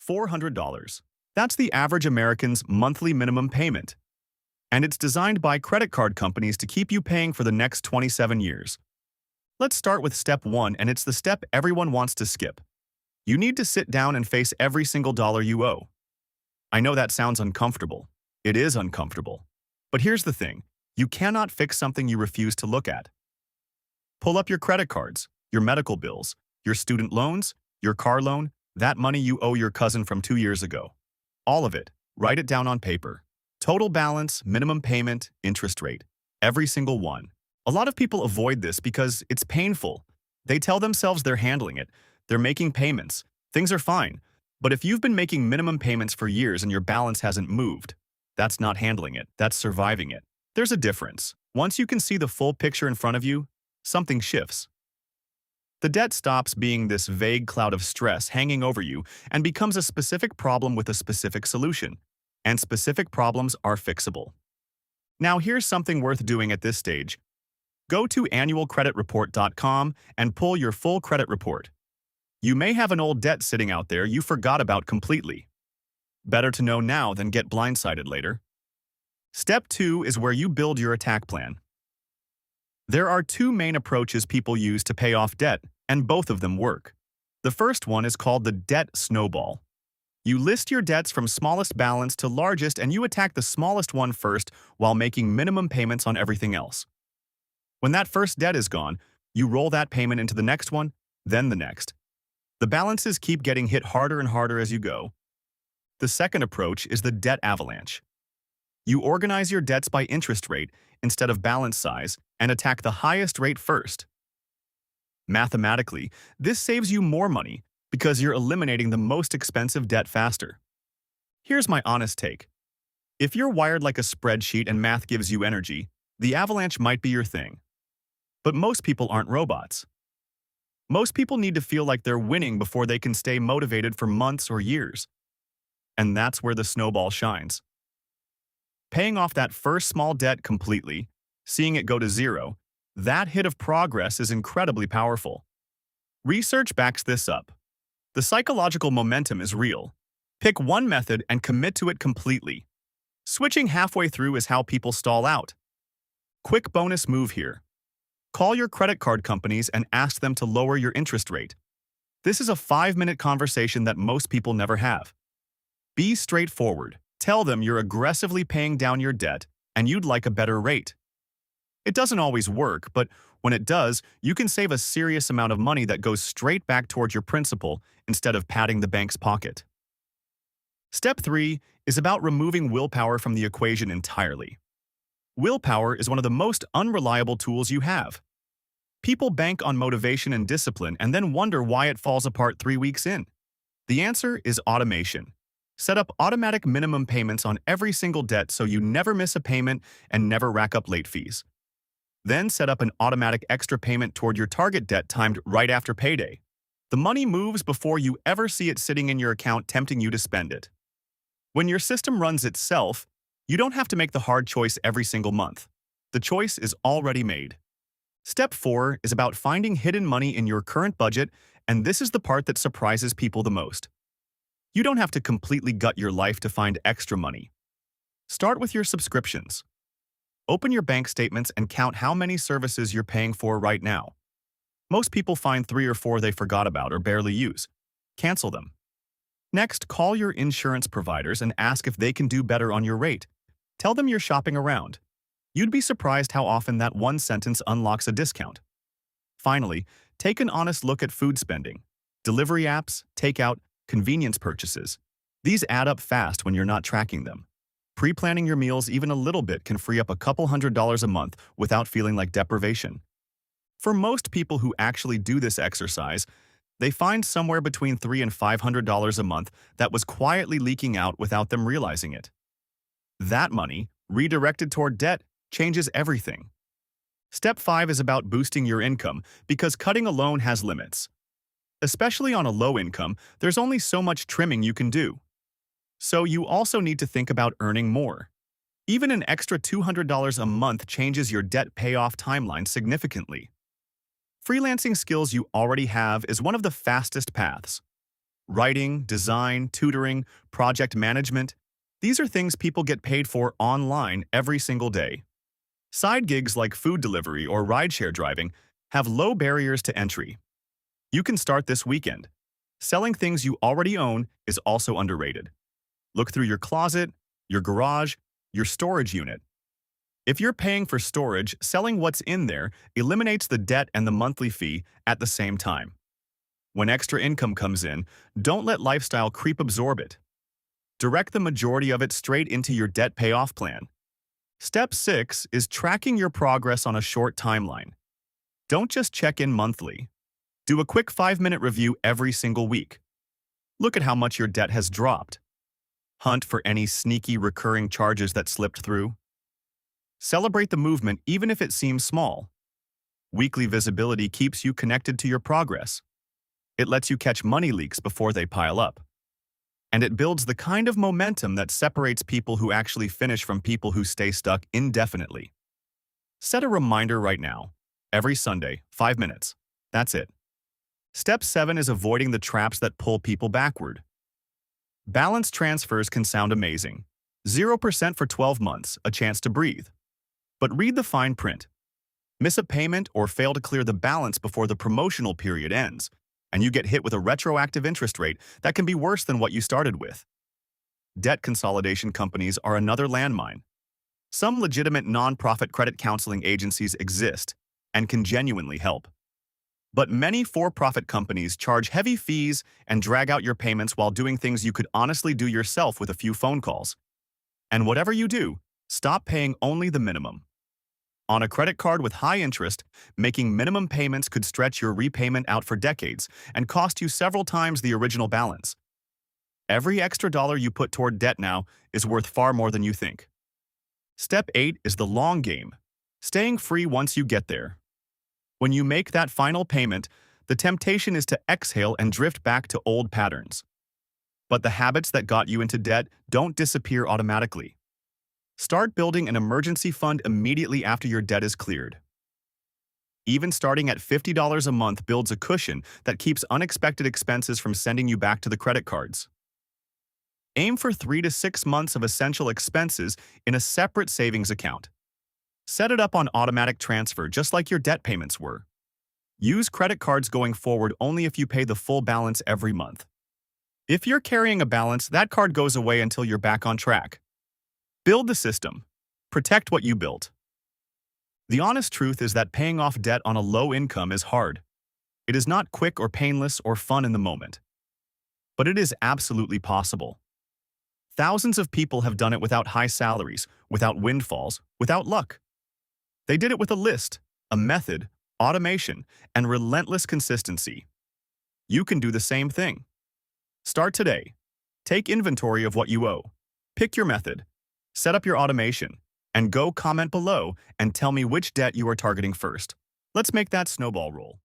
$400. That's the average American's monthly minimum payment. And it's designed by credit card companies to keep you paying for the next 27 years. Let's start with step 1, and it's the step everyone wants to skip. You need to sit down and face every single dollar you owe. I know that sounds uncomfortable. It is uncomfortable. But here's the thing. You cannot fix something you refuse to look at. Pull up your credit cards, your medical bills, your student loans, your car loan, that money you owe your cousin from 2 years ago. All of it. Write it down on paper. Total balance, minimum payment, interest rate. Every single one. A lot of people avoid this because it's painful. They tell themselves they're handling it. They're making payments. Things are fine. But if you've been making minimum payments for years and your balance hasn't moved, that's not handling it. That's surviving it. There's a difference. Once you can see the full picture in front of you, something shifts. The debt stops being this vague cloud of stress hanging over you and becomes a specific problem with a specific solution. And specific problems are fixable. Now here's something worth doing at this stage. Go to annualcreditreport.com and pull your full credit report. You may have an old debt sitting out there you forgot about completely. Better to know now than get blindsided later. Step 2 is where you build your attack plan. There are 2 main approaches people use to pay off debt, and both of them work. The first one is called the debt snowball. You list your debts from smallest balance to largest, and you attack the smallest one first while making minimum payments on everything else. When that first debt is gone, you roll that payment into the next one, then the next. The balances keep getting hit harder and harder as you go. The second approach is the debt avalanche. You organize your debts by interest rate instead of balance size and attack the highest rate first. Mathematically, this saves you more money because you're eliminating the most expensive debt faster. Here's my honest take. If you're wired like a spreadsheet and math gives you energy, the avalanche might be your thing. But most people aren't robots. Most people need to feel like they're winning before they can stay motivated for months or years. And that's where the snowball shines. Paying off that first small debt completely, seeing it go to zero, that hit of progress is incredibly powerful. Research backs this up. The psychological momentum is real. Pick one method and commit to it completely. Switching halfway through is how people stall out. Quick bonus move here. Call your credit card companies and ask them to lower your interest rate. This is a 5-minute conversation that most people never have. Be straightforward. Tell them you're aggressively paying down your debt and you'd like a better rate. It doesn't always work, but when it does, you can save a serious amount of money that goes straight back towards your principal instead of padding the bank's pocket. Step 3 is about removing willpower from the equation entirely. Willpower is one of the most unreliable tools you have. People bank on motivation and discipline and then wonder why it falls apart 3 weeks in. The answer is automation. Set up automatic minimum payments on every single debt so you never miss a payment and never rack up late fees. Then set up an automatic extra payment toward your target debt timed right after payday. The money moves before you ever see it sitting in your account tempting you to spend it. When your system runs itself, you don't have to make the hard choice every single month. The choice is already made. Step 4 is about finding hidden money in your current budget, and this is the part that surprises people the most. You don't have to completely gut your life to find extra money. Start with your subscriptions. Open your bank statements and count how many services you're paying for right now. Most people find 3 or 4 they forgot about or barely use. Cancel them. Next, call your insurance providers and ask if they can do better on your rate. Tell them you're shopping around. You'd be surprised how often that one sentence unlocks a discount. Finally, take an honest look at food spending. Delivery apps, takeout, convenience purchases. These add up fast when you're not tracking them. Pre-planning your meals even a little bit can free up a couple $100s a month without feeling like deprivation. For most people who actually do this exercise, they find somewhere between $300 and $500 a month that was quietly leaking out without them realizing it. That money, redirected toward debt, changes everything. Step 5 is about boosting your income because cutting alone has limits. Especially on a low income, there's only so much trimming you can do. So you also need to think about earning more. Even an extra $200 a month changes your debt payoff timeline significantly. Freelancing skills you already have is one of the fastest paths. Writing, design, tutoring, project management. These are things people get paid for online every single day. Side gigs like food delivery or rideshare driving have low barriers to entry. You can start this weekend. Selling things you already own is also underrated. Look through your closet, your garage, your storage unit. If you're paying for storage, selling what's in there eliminates the debt and the monthly fee at the same time. When extra income comes in, don't let lifestyle creep absorb it. Direct the majority of it straight into your debt payoff plan. Step 6 is tracking your progress on a short timeline. Don't just check in monthly. Do a quick 5-minute review every single week. Look at how much your debt has dropped. Hunt for any sneaky recurring charges that slipped through. Celebrate the movement even if it seems small. Weekly visibility keeps you connected to your progress. It lets you catch money leaks before they pile up. And it builds the kind of momentum that separates people who actually finish from people who stay stuck indefinitely. Set a reminder right now. Every Sunday, 5 minutes. That's it. Step 7 is avoiding the traps that pull people backward. Balance transfers can sound amazing. 0% for 12 months, a chance to breathe. But read the fine print. Miss a payment or fail to clear the balance before the promotional period ends, and you get hit with a retroactive interest rate that can be worse than what you started with. Debt consolidation companies are another landmine. Some legitimate nonprofit credit counseling agencies exist and can genuinely help. But many for-profit companies charge heavy fees and drag out your payments while doing things you could honestly do yourself with a few phone calls. And whatever you do, stop paying only the minimum. On a credit card with high interest, making minimum payments could stretch your repayment out for decades and cost you several times the original balance. Every extra dollar you put toward debt now is worth far more than you think. Step 8 is the long game, staying free once you get there. When you make that final payment, the temptation is to exhale and drift back to old patterns. But the habits that got you into debt don't disappear automatically. Start building an emergency fund immediately after your debt is cleared. Even starting at $50 a month builds a cushion that keeps unexpected expenses from sending you back to the credit cards. Aim for 3 to 6 months of essential expenses in a separate savings account. Set it up on automatic transfer just like your debt payments were. Use credit cards going forward only if you pay the full balance every month. If you're carrying a balance, that card goes away until you're back on track. Build the system. Protect what you built. The honest truth is that paying off debt on a low income is hard. It is not quick or painless or fun in the moment. But it is absolutely possible. Thousands of people have done it without high salaries, without windfalls, without luck. They did it with a list, a method, automation, and relentless consistency. You can do the same thing. Start today. Take inventory of what you owe. Pick your method. Set up your automation. And go comment below and tell me which debt you are targeting first. Let's make that snowball roll.